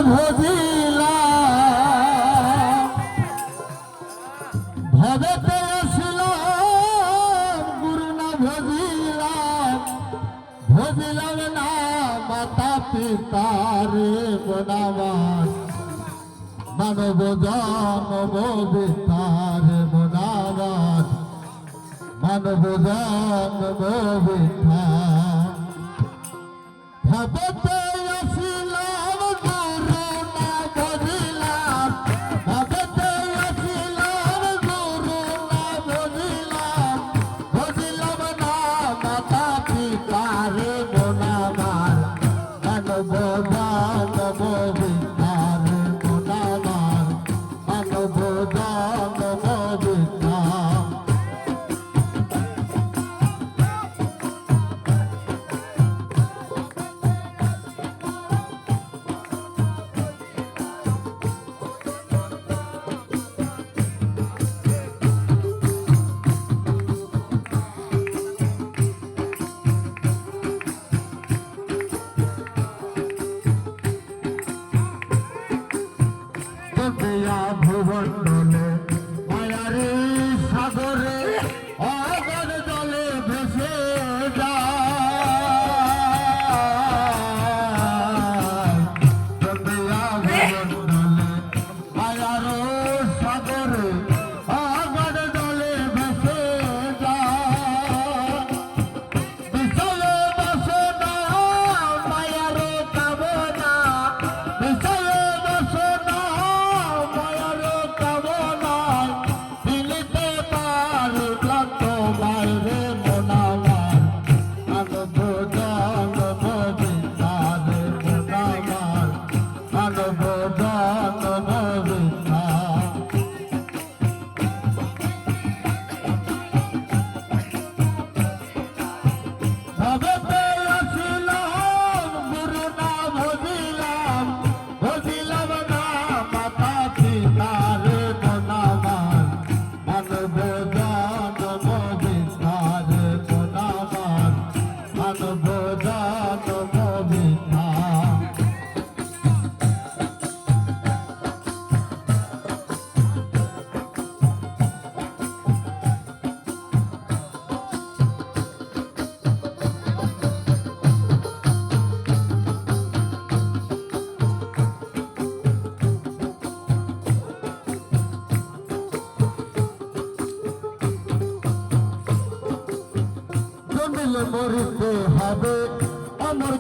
ভজিলাম ভবেতে আসিলাম গুরু না ভজিলাম ভজিলাম না মাতা পিতারে বনাবাস মানব জন্ম বিস্তারে বনাবাস মানব জন্ম বিস্তার ভবতে আসিলাম গুরু না ভজিলাম ভবতে আসিলাম গুরু না ভজিলাম ভজিলাম না মাতা পিতারে বনাবাস মানব জন্ম বিস্তারে বনাবাস মানব জন্ম বিস্তার ভুবনে মায়ারে সাগরে অগর জলে ভেসে যায় ভুবনে মায়ার সাগরে অগর জলে ভেসে যায় বিষয়ে বাসনা মায়ার কামনা বিষয়ে বাসনা মরিতে হবে আমার